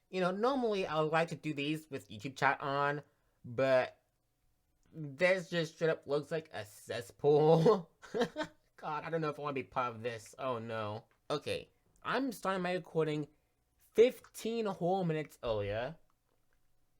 You know, normally I would like to do these with YouTube chat on, but this just straight up looks like a cesspool. God, I don't know if I want to be part of this. Oh no. Okay, I'm starting my recording 15 whole minutes earlier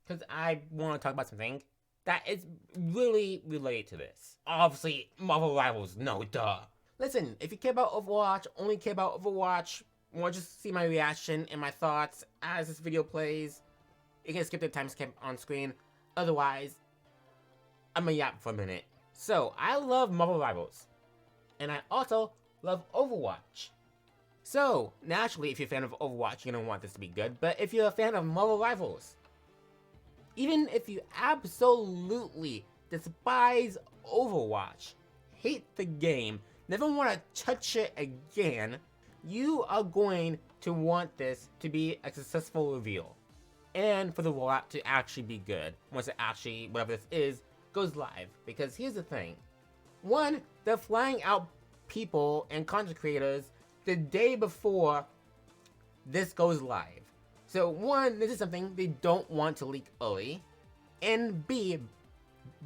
because I want to talk about something that is really related to this. Obviously, Marvel Rivals, no duh. Listen, if you care about Overwatch, only care about Overwatch, or just see my reaction and my thoughts as this video plays, you can skip the time skip on screen. Otherwise, I'm gonna yap for a minute. So, I love Marvel Rivals, and I also love Overwatch. So, naturally, if you're a fan of Overwatch, you're gonna want this to be good, but if you're a fan of Marvel Rivals, even if you absolutely despise Overwatch, hate the game, never want to touch it again, you are going to want this to be a successful reveal. And for the rollout to actually be good, once it actually, whatever this is, goes live. Because here's the thing. One, they're flying out people and content creators the day before this goes live. So one, this is something they don't want to leak early. And B,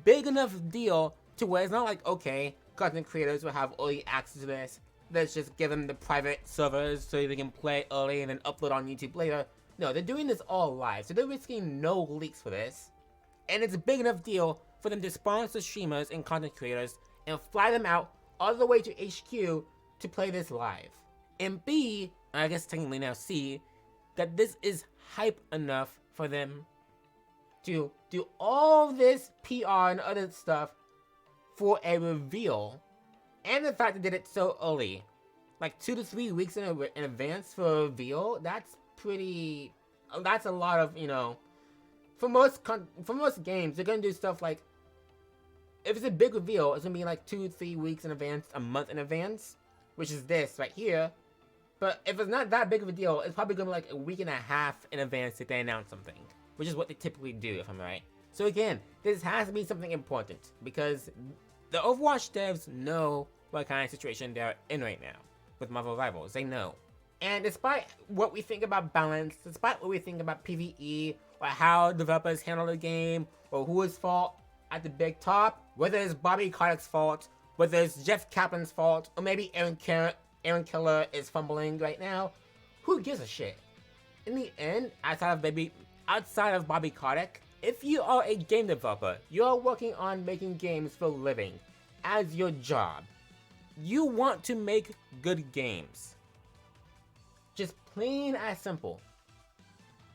big enough deal to where it's not like, okay, content creators will have early access to this. Let's just give them the private servers so they can play early and then upload on YouTube later. No, they're doing this all live, so they're risking no leaks for this. And it's a big enough deal for them to sponsor streamers and content creators and fly them out all the way to HQ to play this live. And B, I guess technically now C, that this is hype enough for them to do all this PR and other stuff for a reveal. And the fact they did it so early, like 2 to 3 weeks in advance for a reveal, that's a lot of, you know, for most games, they're gonna do stuff like, if it's a big reveal, it's gonna be like 2 to 3 weeks in advance, a month in advance, which is this right here. But if it's not that big of a deal, it's probably gonna be like a week and a half in advance if they announce something, which is what they typically do, if I'm right. So again, this has to be something important, because the Overwatch devs know what kind of situation they're in right now with Marvel Rivals. They know. And despite what we think about balance, despite what we think about PvE, or how developers handle the game, or who is fault at the big top, whether it's Bobby Kotick's fault, whether it's Jeff Kaplan's fault, or maybe Aaron Keller is fumbling right now, who gives a shit? In the end, outside of Bobby Kotick, if you are a game developer, you're working on making games for a living, as your job, you want to make good games. Just plain as simple.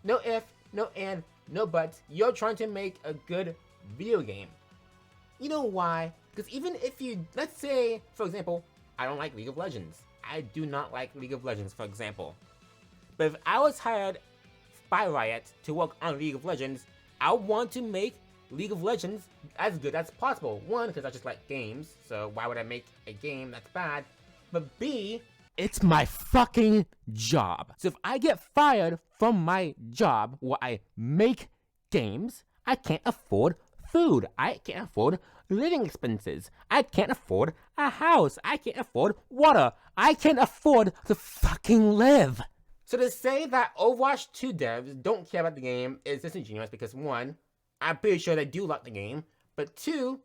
No if, no and, no buts, you're trying to make a good video game. You know why? Because even if you, let's say, for example, I don't like League of Legends. I do not like League of Legends, for example. But if I was hired by Riot to work on League of Legends, I want to make League of Legends as good as possible. One, because I just like games, so why would I make a game that's bad? But B, it's my fucking job. So if I get fired from my job where I make games, I can't afford food. I can't afford living expenses. I can't afford a house. I can't afford water. I can't afford to fucking live. So to say that Overwatch 2 devs don't care about the game is disingenuous because one, I'm pretty sure they do like the game, but two,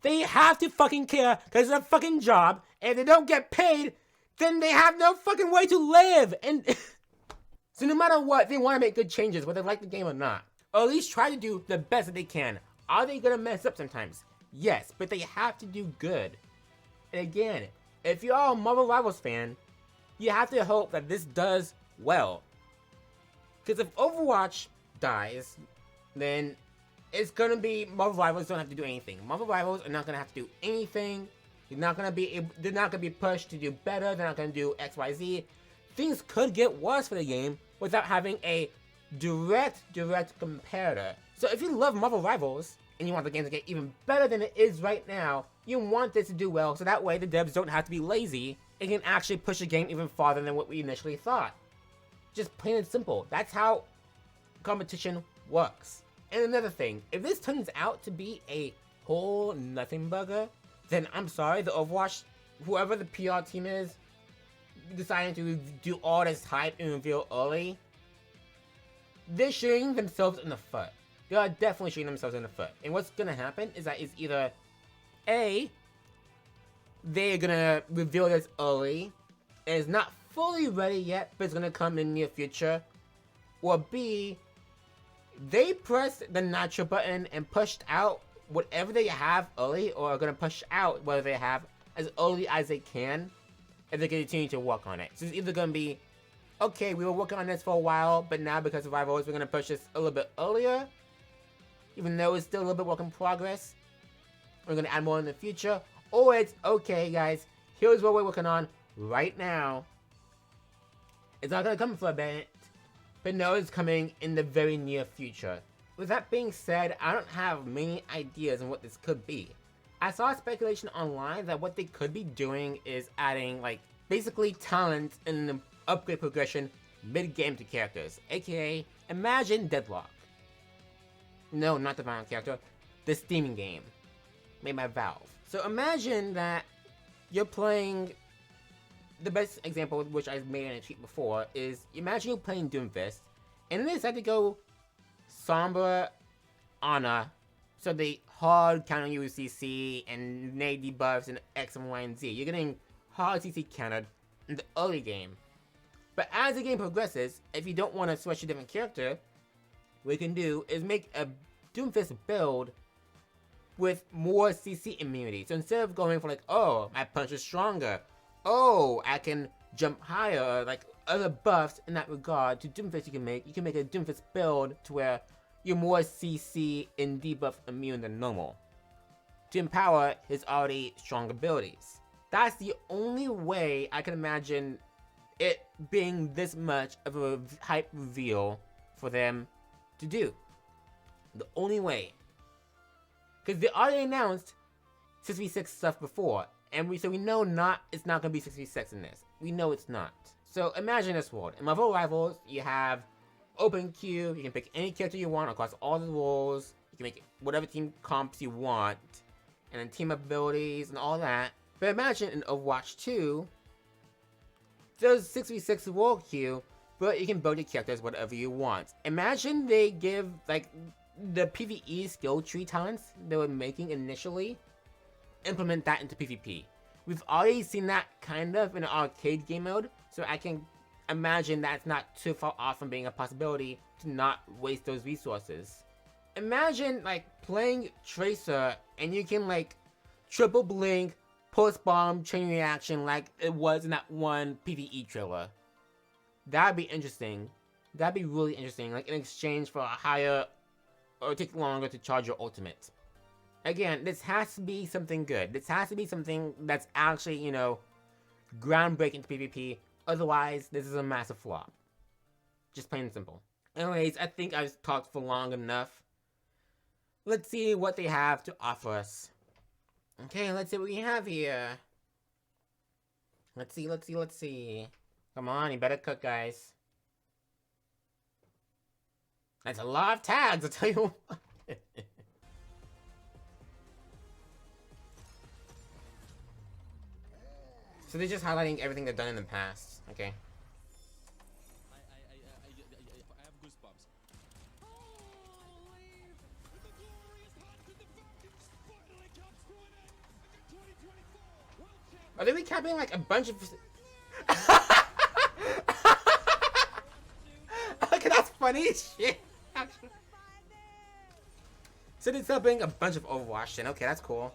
they have to fucking care because it's a fucking job, and if they don't get paid, then they have no fucking way to live. And so no matter what, they want to make good changes, whether they like the game or not. Or at least try to do the best that they can. Are they gonna mess up sometimes? Yes, but they have to do good. And again, if you're a Marvel Rivals fan, you have to hope that this does well. Because if Overwatch dies, then it's gonna be Marvel Rivals don't have to do anything. Marvel Rivals are not gonna have to do anything. They're not gonna be pushed to do better. They're not gonna do X, Y, Z. Things could get worse for the game without having a direct comparator. So if you love Marvel Rivals and you want the game to get even better than it is right now, you want this to do well so that way the devs don't have to be lazy and can actually push the game even farther than what we initially thought. Just plain and simple. That's how competition works. And another thing, if this turns out to be a whole nothing burger, then I'm sorry, the Overwatch, whoever the PR team is, deciding to do all this hype and reveal early, they're shooting themselves in the foot. They are definitely shooting themselves in the foot. And what's gonna happen is that it's either A, they're gonna reveal this early, and it's not fully ready yet, but it's gonna come in the near future. Or B, they pressed the nitro button and pushed out whatever they have early, or are gonna push out whatever they have as early as they can, and they're gonna continue to work on it. So it's either gonna be, okay, we were working on this for a while, but now because of rivals, we're gonna push this a little bit earlier, even though it's still a little bit work in progress. We're gonna add more in the future. Or it's, okay guys, here's what we're working on right now. It's not gonna come for a bit, but no, it's coming in the very near future. With that being said, I don't have many ideas on what this could be. I saw speculation online that what they could be doing is adding, like, basically talent in the upgrade progression mid-game to characters, aka imagine Deadlock. No, not the Valorant character, the Steaming game, made by Valve. So imagine that you're playing, the best example which I've made in a tweet before is, imagine you're playing Doomfist, and then they decide to go Sombra Ana, so they hard counter you with CC and nade debuffs and X and Y and Z. You're getting hard CC countered in the early game. But as the game progresses, if you don't want to switch to a different character, what you can do is make a Doomfist build with more CC immunity. So instead of going for like, oh, my punch is stronger, oh, I can jump higher, like other buffs in that regard to Doomfist you can make a Doomfist build to where you're more CC and debuff immune than normal, to empower his already strong abilities. That's the only way I can imagine it being this much of a hype reveal for them to do. The only way. Because they already announced 6v6 stuff before, and we know it's not gonna be 6v6 in this. We know it's not. So imagine this world. In Marvel Rivals, you have open queue, you can pick any character you want across all the roles, you can make whatever team comps you want, and then team abilities and all that. But imagine in Overwatch 2, there's 6v6 world queue, but you can build your characters whatever you want. Imagine they give, like, the PvE skill tree talents they were making initially, implement that into PvP. We've already seen that kind of in an arcade game mode, so I can imagine that's not too far off from being a possibility to not waste those resources. Imagine, like, playing Tracer and you can, like, triple blink, post bomb, chain reaction like it was in that one PvE trailer. That'd be interesting. That'd be really interesting, like in exchange for a higher or take longer to charge your ultimate. Again, this has to be something good. This has to be something that's actually, you know, groundbreaking to PvP. Otherwise, this is a massive flop. Just plain and simple. Anyways, I think I've talked for long enough. Let's see what they have to offer us. Okay, let's see what we have here. Let's see. Come on, you better cook, guys. That's a lot of tags, I'll tell you what. So they're just highlighting everything they've done in the past. Okay. I have goosebumps. Are they recapping like a bunch of... Okay, that's funny as shit. So they're still being a bunch of Overwatch then. Okay, that's cool.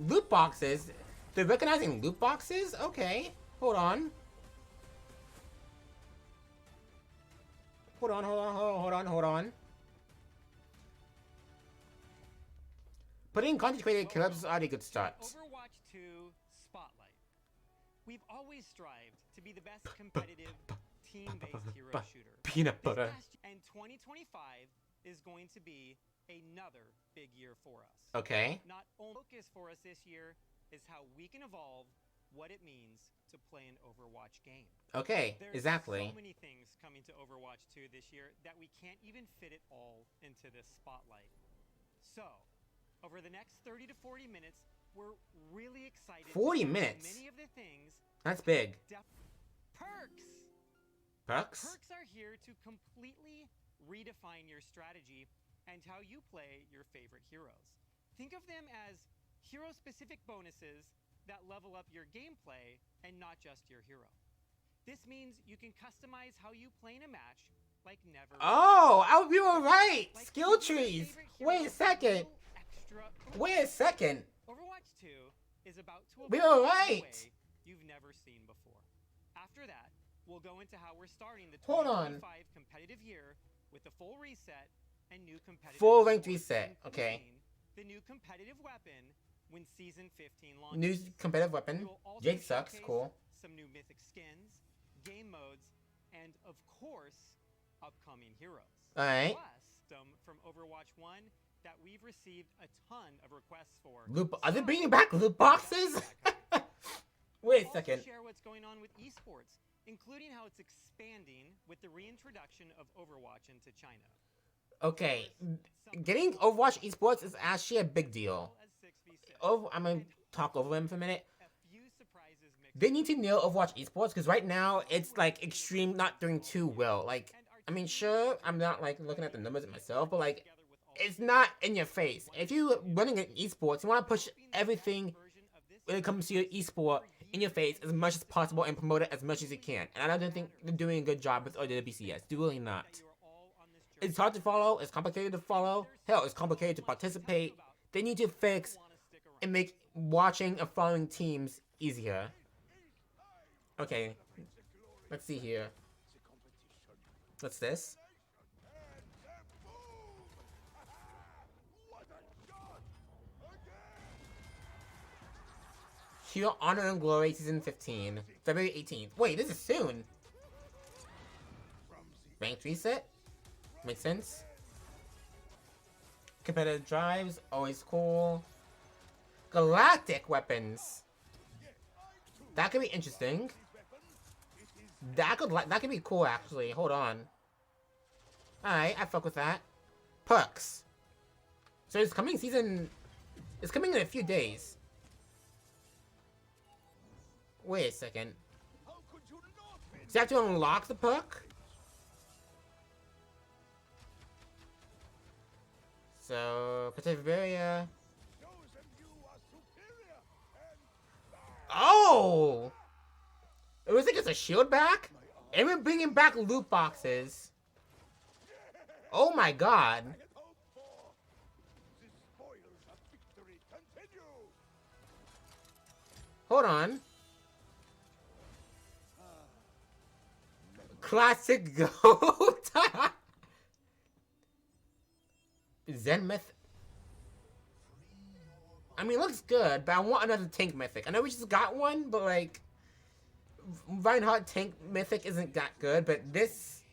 Loot boxes? They're recognizing loot boxes? Okay. Hold on. Hold on. Putting content created clips is already a good start. Overwatch 2 Spotlight. We've always strived to be the best competitive team-based hero shooter. Peanut butter. And 2025 is going to be another big year for us. Okay. Not only focus for us this year is how we can evolve what it means to play an Overwatch game. Okay, There's exactly. so many things coming to Overwatch 2 this year that we can't even fit it all into this spotlight. So, over the next 30 to 40 minutes, we're really excited. 40 to minutes? many of the things. That's big. Perks. Perks? Perks are here to completely redefine your strategy and how you play your favorite heroes. Think of them as hero-specific bonuses that level up your gameplay and not just your hero. This means you can customize how you play in a match like never. Oh, you were right! Like Skill giving your trees! favorite hero Wait a second! little extra Wait a second! Overwatch 2 is about to We evolve were in a right! way you've never seen before. After that, we'll go into how we're starting the Hold on. 2025 competitive year with a full reset and new competitive Full ranked rewards, reset, okay. including the new competitive weapon when Season 15 launches. New competitive We weapon. will also Jake sucks, showcase cool. some new mythic skins, game modes, and of course, upcoming heroes. Alright. Plus, from Overwatch 1 that we've received a ton of requests for. Are they bringing back loot boxes? Wait a Also second. share what's going on with esports, including how it's expanding with the reintroduction of Overwatch into China. Okay, getting Overwatch esports is actually a big deal. I'm gonna talk over him for a minute. They need to nail Overwatch esports because right now it's like extreme, not doing too well. Like, I mean, sure, I'm not like looking at the numbers myself, but like, it's not in your face. If you're running an esports, you want to push everything when it comes to your esport in your face as much as possible and promote it as much as you can. And I don't think they're doing a good job with WCS. They're really not. It's hard to follow. It's complicated to follow. Hell, it's complicated to participate. They need to fix and make watching and following teams easier. Okay, let's see here. What's this? Hero Honor and Glory Season 15, February 18th. Wait, this is soon. Ranked reset? Makes sense. Competitive drives, always cool. Galactic weapons. That could be interesting. That could be cool actually. Hold on. Alright, I fuck with that. Perks. So it's coming in a few days. Wait a second. So you have to unlock the perk? So, protective area. Oh! It was like it's a shield back? And we're bringing back loot boxes. Oh my god. Hold on. Classic goat. Zen myth. I mean, it looks good, but I want another tank mythic. I know we just got one, but like, Reinhardt tank mythic isn't that good, but this,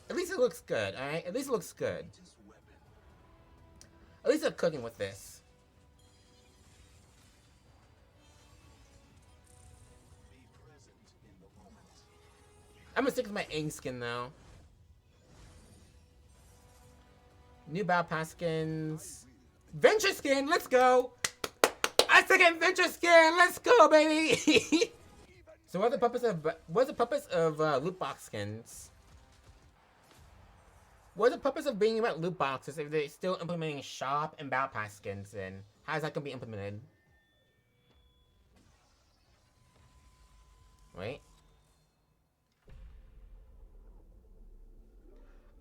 at least it looks good, alright? At least it looks good. At least they're cooking with this. I'm gonna stick with my Aang skin though. New Battle Pass skins. Venture skin, let's go! I second Venture skin, let's go, baby! So what's the purpose of loot box skins? What's the purpose of bringing about loot boxes if they're still implementing shop and Battle Pass skins in? How is that gonna be implemented? Wait.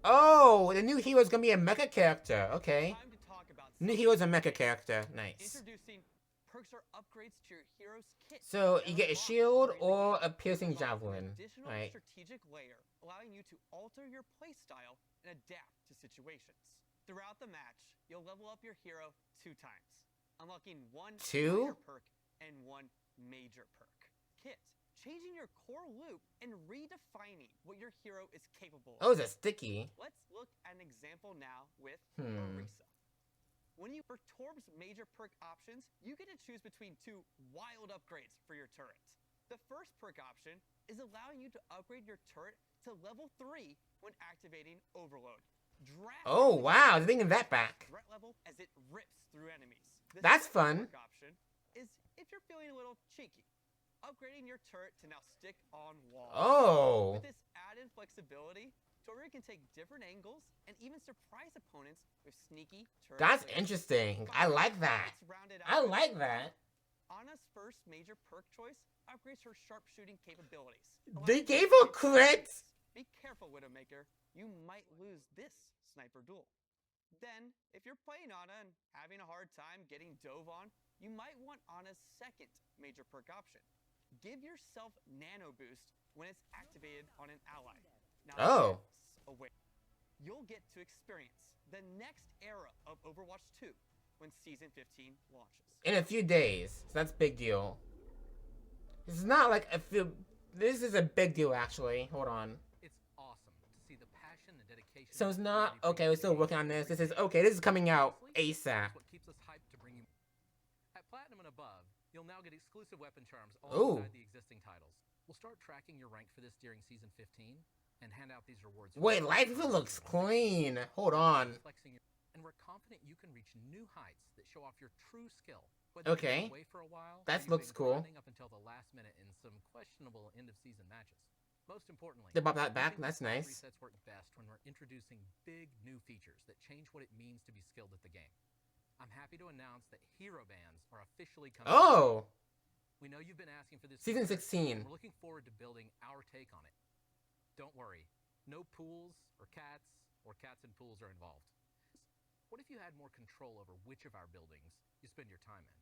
Oh, the new hero is gonna be a mecha character. Okay. New hero's a mecha character. Nice. Introducing perks or upgrades to your hero's kit. So you get a shield or a piercing javelin. Additional Right. strategic layer, allowing you to alter your playstyle and adapt to situations. Throughout the match, you'll level up your hero 2 times, unlocking one minor perk and one major perk. Kit, changing your core loop and redefining what your hero is capable of. Oh, it's a sticky. Let's look at an example now with Orisa. When you for Torb's major perk options, you get to choose between 2 wild upgrades for your turret. The first perk option is allowing you to upgrade your turret to level 3 when activating Overload. Oh wow, they're bringing that back. Threat level as it rips through enemies. The That's second fun. perk option is if you're feeling a little cheeky, upgrading your turret to now stick on walls. Oh. With this added flexibility, Tori can take different angles and even surprise opponents with sneaky turret That's plays. interesting. I like that. Let's round it I out. like that. Ana's first major perk choice upgrades her sharpshooting capabilities. They allowing gave her her to crits. Be careful, Widowmaker. You might lose this sniper duel. Then, if you're playing Ana and having a hard time getting dove on, you might want Ana's second major perk option. Give yourself Nano Boost when it's activated on an ally. Now, Oh. away. You'll get to experience the next era of Overwatch 2 when Season 15 launches. In a few days. So that's a big deal. It's not like a few... This is a big deal, actually. Hold on. It's awesome to see the passion and dedication. So it's not... Okay, we're still working on this. This is... Okay, this is coming out ASAP. That's what keeps us hyped to bring you. At Platinum and above, you'll now get exclusive weapon charms Ooh. alongside the existing titles. We'll start tracking your rank for this during Season 15 and hand out these rewards. Wait, life looks clean. Hold on. And we're confident you can reach new heights that show off your true skill. Okay. Away for a while, That or you've looks been cool. grinding up until the last minute in some questionable end-of-season matches. Most importantly, They brought that we back. think That's the nice. resets work best when we're introducing big new features that change what it means to be skilled at the game. I'm happy to announce that hero bans are officially coming. Oh! We know you've been asking for this. Season feature, 16. and we're looking forward to building our take on it. Don't worry, no pools or cats and pools are involved. What if you had more control over which of our buildings you spend your time in?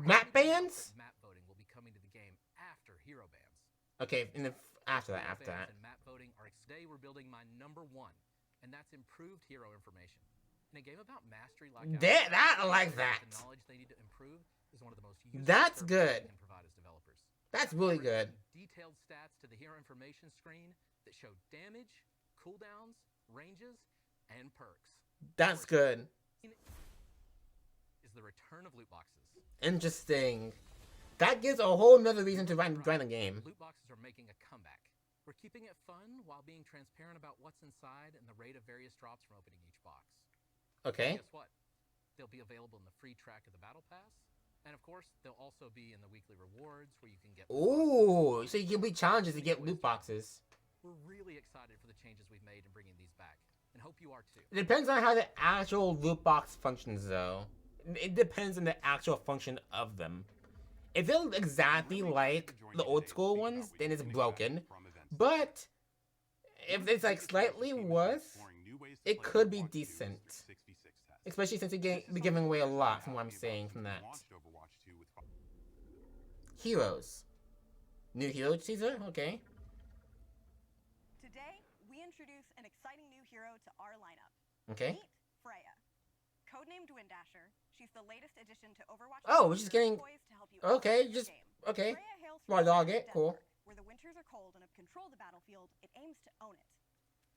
Map bans? Map voting will be coming to the game after hero bans. Okay, after that, Hero after bans that. and map voting are today we're building my #1, and that's improved hero information. In a game about mastery like I like that. The knowledge they need to improve is one of the most useful That's services good. we can provide as developers. That's really good. Detailed stats to the hero information screen that show damage, cooldowns, ranges, and perks. That's good. Is the return of loot boxes. Interesting. That gives a whole nother reason to grind the game. Loot boxes are making a comeback. We're keeping it fun while being transparent about what's inside and the rate of various drops from opening each box. Okay. Guess what? They'll be available in the free track of the Battle Pass. And of course, they'll also be in the weekly rewards where you can get... Ooh, so you can complete challenges to get loot boxes. We're really excited for the changes we've made in bringing these back. And hope you are too. It depends on how the actual loot box functions, though. It depends on the actual function of them. If they look exactly like the old school ones, then it's broken. But if it's like slightly worse, it could be decent. Especially since they're giving away a lot from what I'm saying from that. Heroes. New hero teaser? Okay. Today, we introduce an exciting new hero to our lineup. Okay. Meet Freya. Codenamed Windasher, she's the latest addition to Overwatch. Oh, we're just getting... Poised to help you Okay, elevate just... your game. Okay. Freya hails Raw from dog it, cool. Denmark, where the winters are cold and have controlled the battlefield, it aims to own it.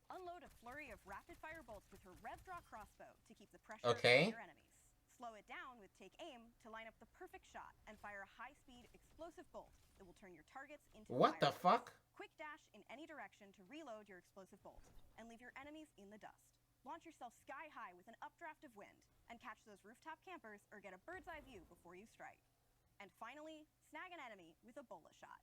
Unload a flurry of rapid-fire bolts with her rev-draw crossbow to keep the pressure Okay. on your enemies. Slow it down with Take Aim to line up the perfect shot and fire a high-speed, explosive bolt that will turn your targets into What the fireworks. fuck? Quick dash in any direction to reload your explosive bolt and leave your enemies in the dust. Launch yourself sky high with an updraft of wind and catch those rooftop campers or get a bird's eye view before you strike. And finally, snag an enemy with a bola shot.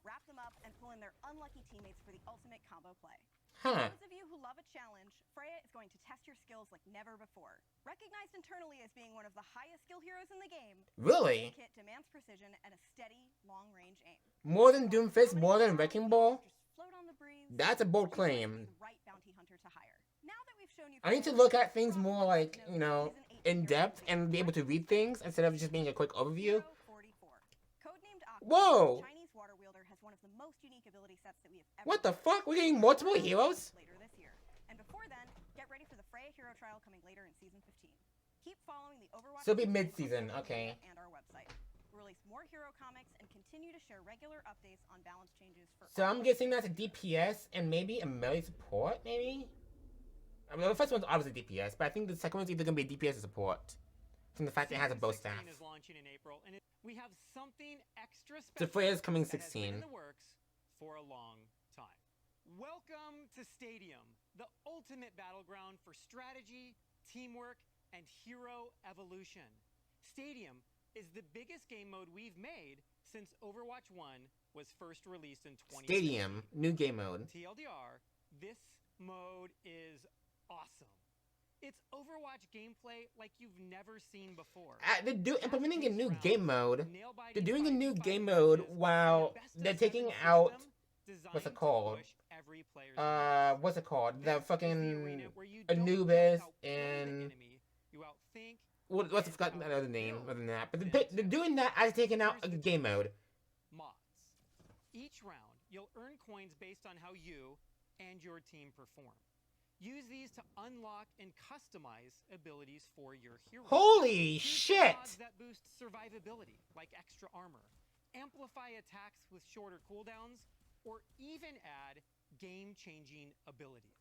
Wrap them up and pull in their unlucky teammates for the ultimate combo play. Huh. For those of you who love a challenge, Freya is going to test your skills like never before. Recognized internally as being one of the highest skill heroes in the game, Really? this kit demands precision and a steady, long-range aim. More than Doomfist? More than Wrecking Ball? Just float on the breeze. That's a bold She's going to be claim. the right bounty hunter to hire. Now that we've shown you I need to look at things more like, you know, in depth and be able to read things instead of just being a quick overview. 44. Codenamed Aqua, Whoa! the Chinese water wielder has one of the most unique ability sets that we have ever What the seen. fuck? We're getting multiple heroes? Later this year. And before then, get ready for the Freya hero trial coming later in season 15. Keep following the Overwatch. So it'll be on mid-season, social okay. media and our website. We'll release more hero comics and continue to share regular updates on balance changes for So all I'm of guessing that's a DPS and maybe a melee support, maybe? I mean, the first one's obviously DPS, but I think the second one's either going to be DPS or support. From the fact that it has a bow Season staff. 16 is launching in April, and we have something extra So special Freya's coming that has been 16. in the works for a long time. Welcome to Stadium, the ultimate battleground for strategy, teamwork, and hero evolution. Stadium is the biggest game mode we've made since Overwatch 1 was first released in 2016. Stadium, new game mode. TLDR, this mode is awesome. It's Overwatch gameplay like you've never seen before. They're implementing a new game mode. Nail-biting They're doing a new fighting game matches, mode and while a best of they're 7 taking system out designed what's it to called? push every player's limits. What's it called? The This is the fucking arena where you don't Anubis just outplay the and enemy, you outthink what's forgotten that other name other than that. But they're doing that as taking out a game mode. mods. Each round, you'll earn coins based on how you and your team perform. Use these to unlock and customize abilities for your hero. Holy Choose the shit! mods that boost survivability, like extra armor, amplify attacks with shorter cooldowns, or even add game-changing abilities.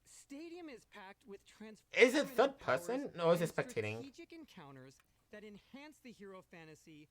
Stadium is packed with Is it transformative third powers person? No, it's and just spectating. strategic encounters that enhance the hero fantasy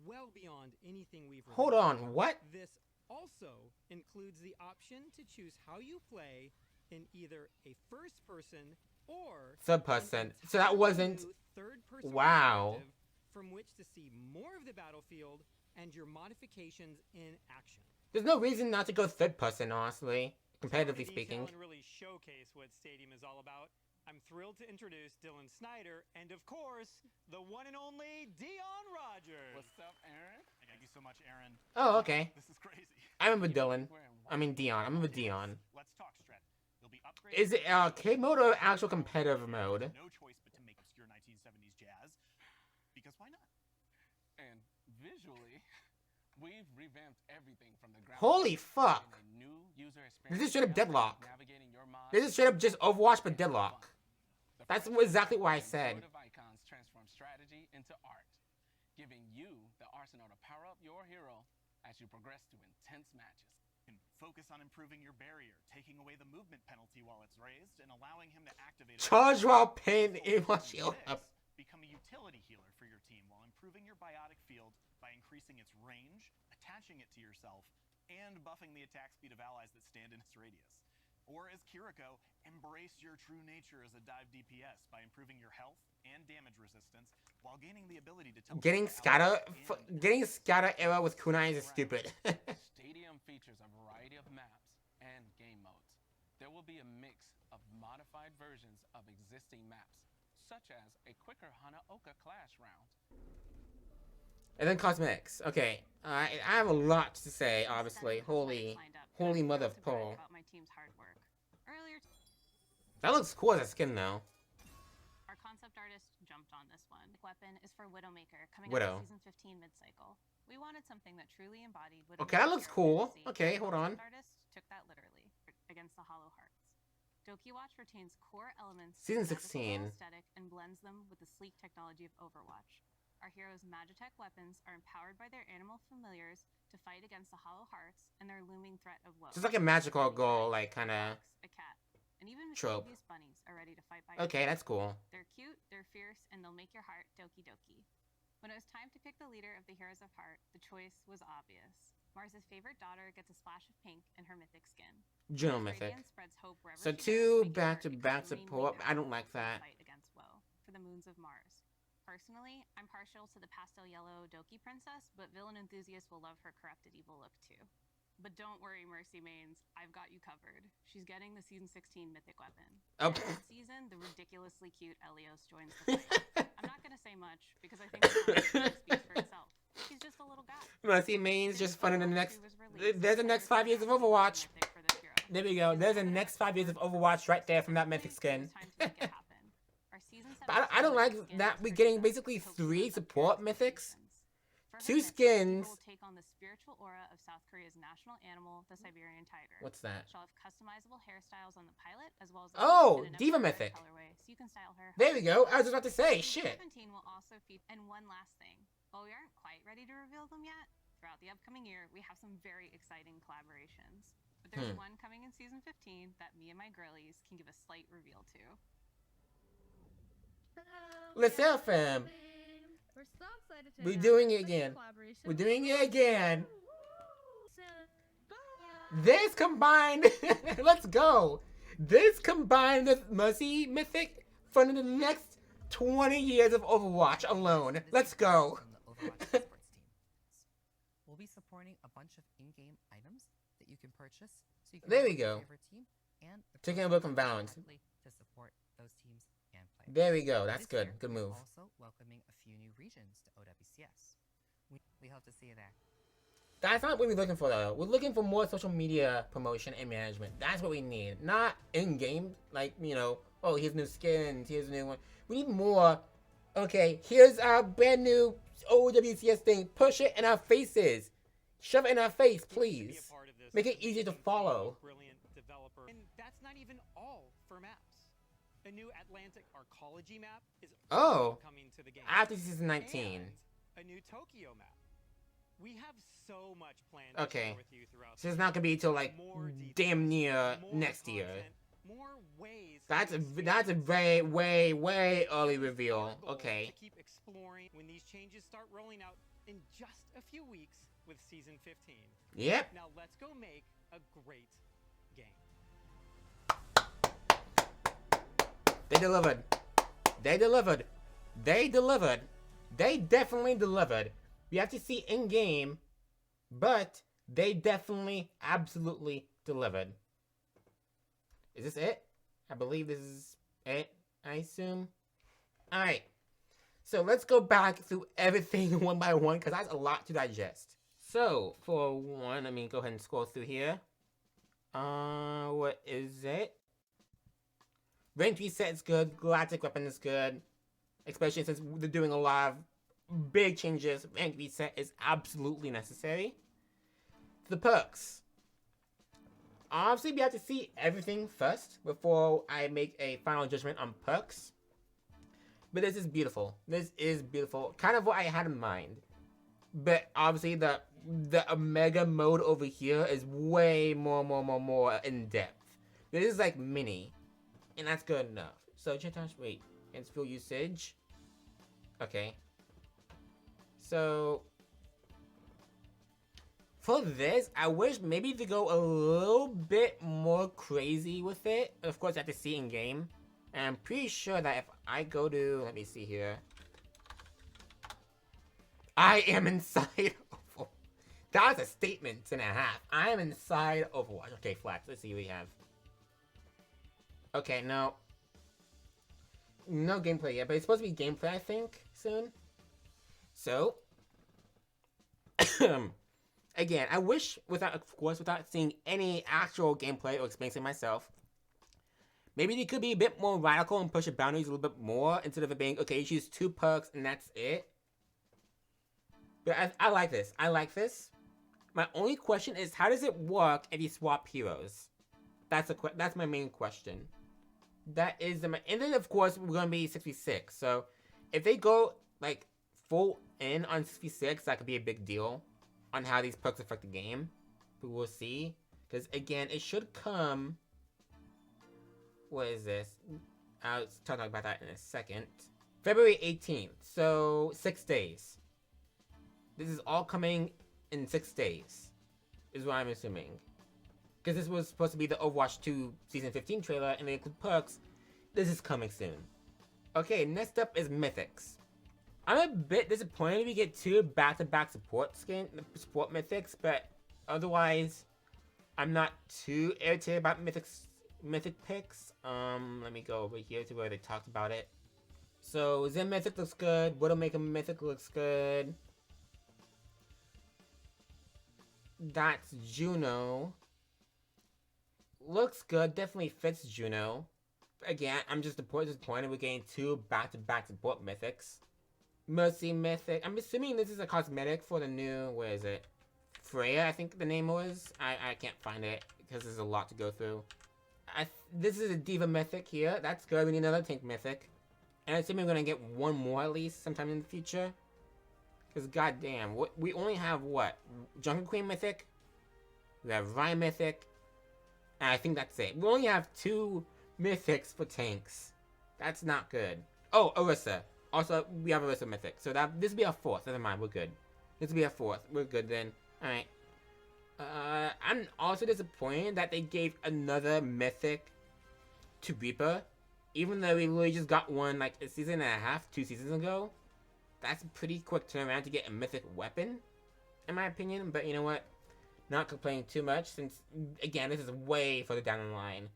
well beyond anything we've Hold released. on, what? This also includes the option to choose how you play in either a first-person or Third an person. So that entirely wasn't. new third-person Wow. perspective from which to see more of the battlefield and your modifications in action. There's no reason not to go third person, honestly, competitively To speaking. detail and really showcase what Stadium is all about, I'm thrilled to introduce Dylan Snyder and, of course, the one and only Dion Rogers. What's up, Aaron? Thank you so much, Aaron. Oh, okay. This is crazy. I remember Dylan. I mean Dion. I remember Dion. Let's talk, Strat. You'll be upgraded. Is it arcade mode or actual competitive mode? No choice but to make obscure 1970s jazz. Because why not? And visually, we've revamped everything from the ground Holy up, fuck! creating a new user This is experience straight up for Deadlock. navigating your mods This is straight up just Overwatch but and Deadlock. fun. The That's first exactly what I and said. intuitive icons transform strategy into art, giving you the arsenal to power up your hero as you progress through intense matches. You can focus on improving your barrier, taking away the movement penalty while it's raised, and allowing him to activate it. Charge while pin in while shield up. Become a utility healer for your team while improving your biotic field by increasing its range, attaching it to yourself, and buffing the attack speed of allies that stand in its radius. Or as Kiriko, embrace your true nature as a dive DPS by improving your health and damage resistance while gaining the ability to teleport Getting to scatter, allies and getting scatter arrow with kunais is stupid. Stadium features a variety of maps and game modes. There will be a mix of modified versions of existing maps, such as a quicker Hanaoka clash round. And then cosmetics. Okay, I have a lot to say. Obviously, holy mother of Paul. About my team's hard work. Earlier, That looks cool as a skin though. our concept artist jumped on this one. Weapon is for Widowmaker, coming Widow. out in season 15 mid-cycle. We wanted something that truly embodied Widowmaker's Okay, that looks hero cool. fantasy. Okay, hold on. Concept artist took that literally against the Hollow Hearts. Doki Watch retains core elements of Season the magical 16. aesthetic and blends them with the sleek technology of Overwatch. Our heroes' Magitech weapons are empowered by their animal familiars to fight against the Hollow Hearts and their looming threat of woe. Just like a magical goal, like kind of. A cat, and even trope. mischievous bunnies are ready to fight by your Okay, side. that's cool. They're cute, they're fierce, and they'll make your heart doki doki. When it was time to pick the leader of the Heroes of Heart, the choice was obvious. Mars's favorite daughter gets a splash of pink in her mythic skin. General Mars mythic. radiance spreads hope wherever So she goes, two making her back-to-back extremely support. I don't like powerful in the that. fight against woe. For the moons of Mars. Personally, I'm partial to the pastel yellow Doki princess, but villain enthusiasts will love her corrupted evil look too. But don't worry, Mercy Mains, I've got you covered. She's getting the season 16 mythic weapon. Oh. And this season, the ridiculously cute Elios joins the fight. I'm not gonna say much because I think the concept speaks for itself. She's just a little guy. Mercy Mains just fun in the next. She was released There's the next 5 years of Overwatch. mythic for this hero. There we go. There's the next 5 years of Overwatch right there from that mythic skin. It was time to make it happen. Our season But I don't 17 like skin that is we're for getting heroes basically who hope 3 to support appear in mythics. seasons. For 2 her mythic, skins. people will take on the spiritual aura of South Korea's national animal, the Siberian tiger. What's that? She'll have customizable hairstyles on the pilot, as well as Oh, in an Diva updated Mythic. colorway, so you can style her. There we go. I was just about to say, Season shit. 17 will also feature. And one last thing, while we aren't quite ready to reveal them yet, throughout the upcoming year, we have some very exciting collaborations. But there's one coming in season 15 that me and my girlies can give a slight reveal to. Let's go, fam. We're so excited to We're announce doing our it second again. collaboration We're with doing it again. So, This combined. Let's go. This combined with Mercy Mythic for the next 20 years of Overwatch alone. Let's go. From the Overwatch esports team. We'll be supporting a bunch of in-game items that you can purchase, so you can There we reward your go. favorite team, and the Taking a proceeds look from go balance. directly to support those teams and players. There we go. That's This good. year, Good we're move. also welcoming a few new regions to OWCS. We hope to see you there. That's not what we're looking for, though. We're looking for more social media promotion and management. That's what we need. Not in-game, like, you know, oh, here's new skins, here's a new one. We need more, okay, here's our brand new OWCS thing. Push it in our faces. Shove it in our face, please. Make it easier to follow. Brilliant developer. And that's not even all for maps. A new Atlantic Arcology map is Oh, coming to the game. after season 19. And a new Tokyo map. We have so much planned Okay. to share with you throughout. So it's not gonna be till like More details, damn near more next year. content, more ways. That's a to that's a very way early reveal. Our goal Okay. To keep exploring when these changes start rolling out in just a few weeks with season 15. Yep. Now let's go make a great game. They delivered. They delivered. They delivered. They definitely delivered. We have to see in game, but they definitely, absolutely delivered. Is this it? I believe this is it, I assume. Alright. So let's go back through everything one by one, because that's a lot to digest. So, for one, let me go ahead and scroll through here. What is it? Range reset is good. Galactic weapon is good. Especially since they're doing a lot of big changes. Rank reset is absolutely necessary. The perks. Obviously, we have to see everything first before I make a final judgment on perks. But this is beautiful. This is beautiful. Kind of what I had in mind. But obviously, the Omega mode over here is way more in depth. This is like mini. And that's good enough. So, wait. And fuel usage. Okay. So, for this, I wish maybe to go a little bit more crazy with it. Of course, I have to see in game. And I'm pretty sure that if I go to, let me see here. I am inside Overwatch. That was a statement and a half. I am inside Overwatch. Okay, Flats, let's see what we have. Okay, no. No gameplay yet, but it's supposed to be gameplay, I think, soon. So, again, I wish, without seeing any actual gameplay or experiencing myself, maybe they could be a bit more radical and push the boundaries a little bit more, instead of it being, okay, you choose 2 perks and that's it. But I like this. I like this. My only question is, how does it work if you swap heroes? That's my main question. That is and then of course we're gonna be 66. So if they go like full in on 66, that could be a big deal on how these perks affect the game. But we'll see. Because again, it should come. What is this? I'll talk about that in a second. February 18th. So 6 days. This is all coming in 6 days. Is what I'm assuming. Because this was supposed to be the Overwatch 2 Season 15 trailer, and they include perks. This is coming soon. Okay, next up is Mythics. I'm a bit disappointed we get 2 back-to-back support Mythics, but otherwise, I'm not too irritated about Mythic picks. Let me go over here to where they talked about it. So, Zen Mythic looks good. Widowmaker Mythic looks good. That's Juno. Looks good, definitely fits Juno. Again, I'm just disappointed we're getting 2 back-to-back support mythics. Mercy Mythic. I'm assuming this is a cosmetic for the new, where is it? Freya, I think the name was. I can't find it because there's a lot to go through. This is a Diva Mythic here. That's good. We need another Tank Mythic. And I assume we're gonna get 1 more at least sometime in the future. Because goddamn, we only have what? Jungle Queen Mythic. We have Ryan Mythic. And I think that's it. We only have 2 mythics for tanks. That's not good. Oh, Orisa. Also, we have Orisa Mythic. So this will be our 4th. Never mind, we're good. This will be our 4th. We're good then. Alright. I'm also disappointed that they gave another mythic to Reaper. Even though we literally just got one like a season and a half, 2 seasons ago. That's a pretty quick turnaround to get a mythic weapon. In my opinion. But you know what? not complaining too much since, again, this is way further down the line.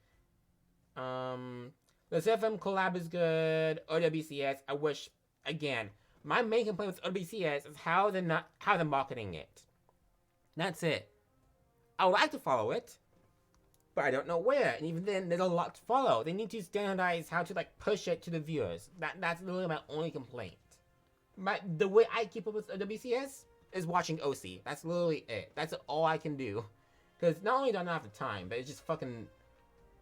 The CFM collab is good. OWCS, I wish, again, my main complaint with OWCS is how they're marketing it. That's it. I would like to follow it, but I don't know where. And even then, there's a lot to follow. They need to standardize how to like push it to the viewers. That's literally my only complaint. The way I keep up with WCS is watching OC. That's literally it. That's all I can do. Because not only do I not have the time, but it's just fucking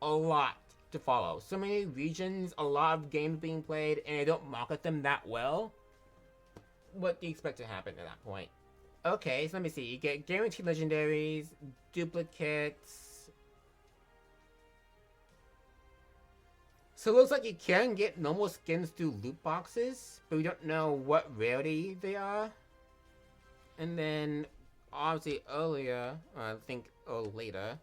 a lot to follow. So many regions, a lot of games being played, and they don't market them that well. What do you expect to happen at that point? Okay, so let me see. You get guaranteed legendaries, duplicates. So it looks like you can get normal skins through loot boxes, but we don't know what rarity they are. And then, obviously earlier, I think later,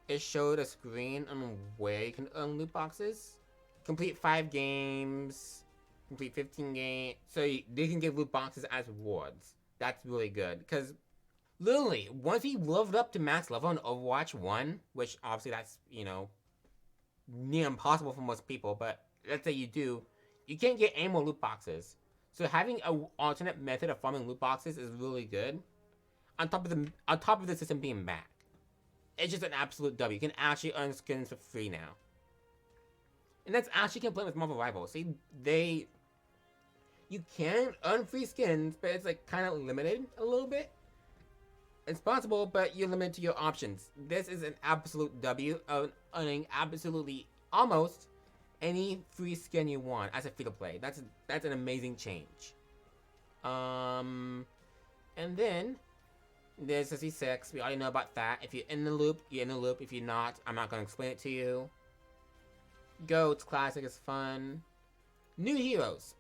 it showed a screen on where you can earn loot boxes. Complete 5 games, complete 15 games, so they can give loot boxes as rewards. That's really good, because literally, once you leveled up to max level in Overwatch 1, which obviously that's, you know, near impossible for most people, but let's say you do, you can't get any more loot boxes. So having an alternate method of farming loot boxes is really good. On top of the system being back, it's just an absolute W. You can actually earn skins for free now, and that's actually complaint with Marvel Rivals. See, you can earn free skins, but it's like kind of limited a little bit. It's possible, but you're limited to your options. This is an absolute W of earning absolutely almost any free skin you want as a free-to-play. That's an amazing change. And then there's C6. We already know about that. If you're in the loop, you're in the loop. If you're not, I'm not gonna explain it to you. Goats Classic is fun. New heroes.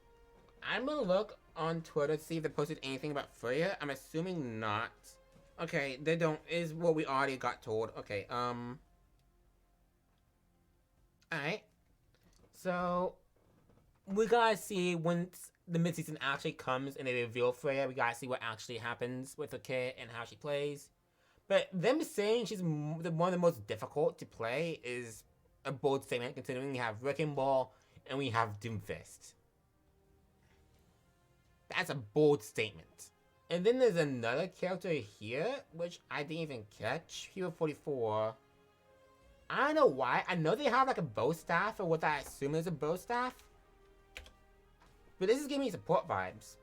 I'm gonna look on Twitter to see if they posted anything about Freya. I'm assuming not. Okay, they don't, is what we already got told. Okay, alright. So, we gotta see once the mid-season actually comes and they reveal Freya, we gotta see what actually happens with the kit and how she plays. But them saying she's one of the most difficult to play is a bold statement, considering we have Wrecking Ball and we have Doomfist. That's a bold statement. And then there's another character here, which I didn't even catch. Hero 44. I don't know why. I know they have like a bow staff, or what I assume is a bow staff. But this is giving me support vibes.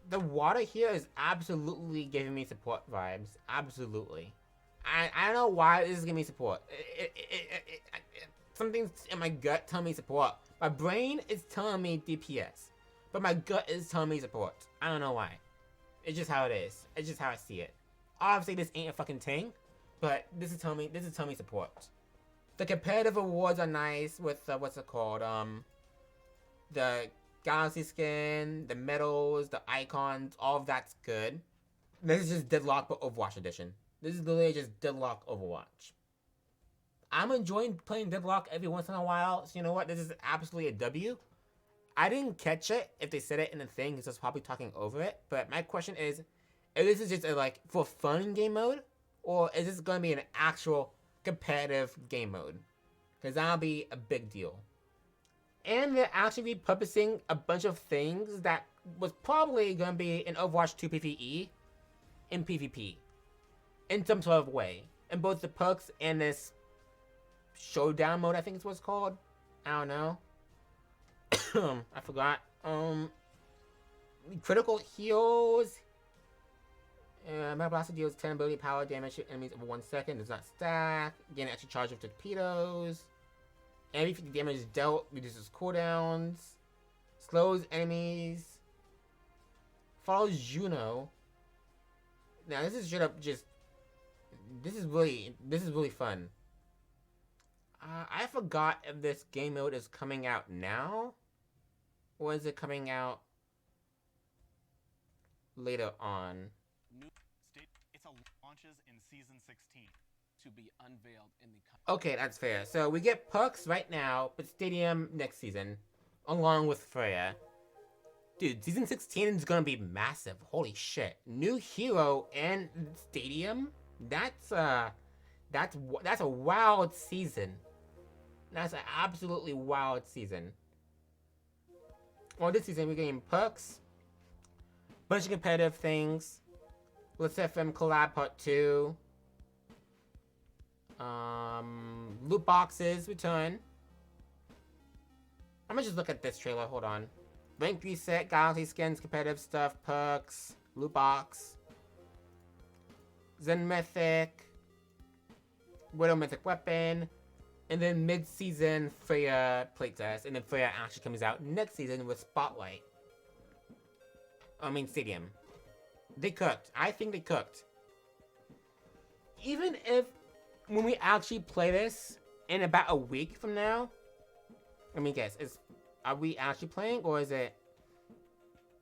The water here is absolutely giving me support vibes. Absolutely. I don't know why this is giving me support. Something's in my gut telling me support. My brain is telling me DPS. But my gut is telling me support. I don't know why. It's just how it is. It's just how I see it. Obviously, this ain't a fucking thing, but this is telling me support. The competitive awards are nice with what's it called? The Galaxy skin, the medals, the icons, all of that's good. This is just Deadlock but Overwatch edition. This is literally just Deadlock Overwatch. I'm enjoying playing Deadlock every once in a while, so you know what? This is absolutely a W. I didn't catch it if they said it in the thing, because I was probably talking over it. But my question is, if this is just a, like, for fun game mode, or is this going to be an actual competitive game mode? Because that'll be a big deal. And they're actually repurposing a bunch of things that was probably going to be in Overwatch 2 PvE in PvP. In some sort of way. In both the perks and this showdown mode, I think it's what's called. I don't know. I forgot. Critical heals. Metal Blaster deals 10 ability power damage to enemies over 1 second. Does not stack. Gain an extra charge of torpedoes. Every 50 damage dealt reduces cooldowns. Slows enemies. Follows Juno. Now this is straight up just. This is really fun. I forgot if this game mode is coming out now, or is it coming out later on? It's a launches in season 16 to be unveiled in the. Okay, that's fair. So we get perks right now, but Stadium next season, along with Freya. Dude, season 16 is gonna be massive. Holy shit! New hero and Stadium. That's a wild season. That's an absolutely wild season. Well, this season we're getting perks, bunch of competitive things. Let's FM collab part 2. Loot boxes return. I'm gonna just look at this trailer. Hold on. Rank reset, galaxy skins, competitive stuff, perks, loot box, Zen Mythic, Widow Mythic weapon, and then mid-season Freya playtest, and then Freya actually comes out next season with Spotlight. I mean Stadium. They cooked. I think they cooked. Even if when we actually play this in about a week from now, I mean, guess are we actually playing, or is it?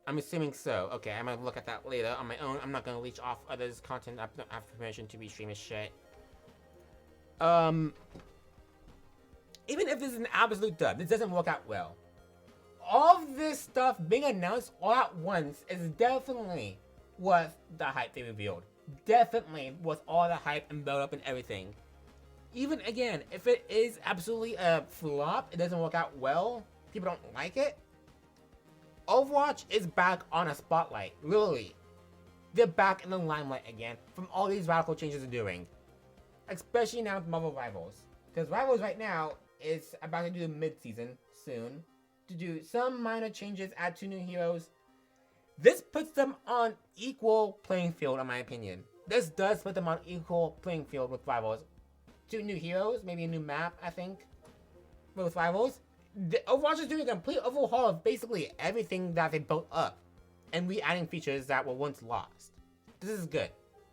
I'm assuming so. Okay, I'm gonna look at that later on my own. I'm not gonna leech off others' content. I don't have permission to restream his shit. Even if this is an absolute dub, this doesn't work out well. All of this stuff being announced all at once is definitely worth the hype they revealed. Definitely worth all the hype and build up and everything. Even again, if it is absolutely a flop, it doesn't work out well, people don't like it, Overwatch is back on a spotlight, literally. They're back in the limelight again from all these radical changes they're doing. Especially now with Marvel Rivals. Because Rivals right now is about to do the mid-season soon. To do some minor changes, add 2 new heroes. This puts them on equal playing field in my opinion. This does put them on equal playing field with Rivals. 2 new heroes, maybe a new map, I think. With Rivals. Overwatch is doing a complete overhaul of basically everything that they built up. And re-adding features that were once lost. This is good.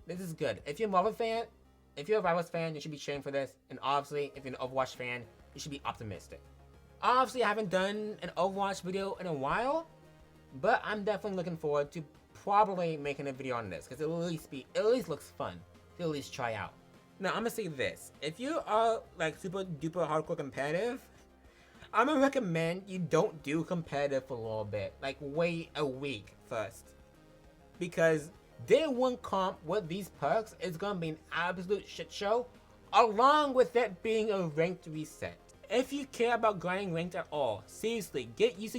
This is good. If you're a Marvel fan, if you're a Rivals fan, you should be cheering for this. And obviously, if you're an Overwatch fan, you should be optimistic. Obviously, I haven't done an Overwatch video in a while. But I'm definitely looking forward to probably making a video on this. Because it at least looks fun to at least try out. Now, I'm gonna say this. If you are like super duper hardcore competitive, I'm gonna recommend you don't do competitive for a little bit. Like, wait a week first. Because day 1 comp with these perks is gonna be an absolute shit show. Along with it being a ranked reset. If you care about grinding ranked at all, seriously, get used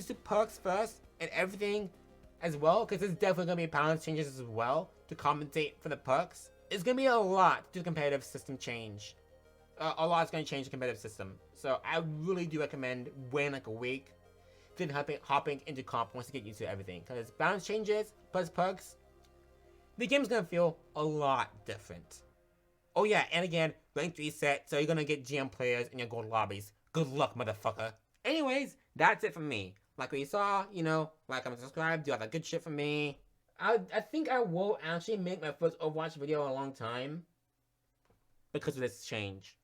to perks first and everything as well. Because there's definitely gonna be balance changes as well to compensate for the perks. It's gonna be a lot to the competitive system change. A lot's gonna change the competitive system. So I really do recommend waiting like a week, then hopping into comp once you get used to everything. Because balance changes plus perks, the game's gonna feel a lot different. Oh yeah, and again, ranked reset, so you're gonna get GM players in your gold lobbies. Good luck, motherfucker. Anyways, that's it from me. Like what you saw, you know, like, comment, subscribe, do all that good shit for me. I think I will actually make my first Overwatch video in a long time. Because of this change.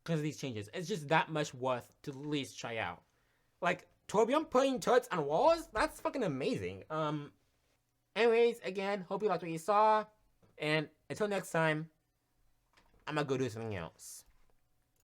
Because of these changes. It's just that much worth to at least try out. Like, Torbjorn putting turrets on walls? That's fucking amazing. Anyways, again, hope you liked what you saw. And until next time, I'm gonna go do something else.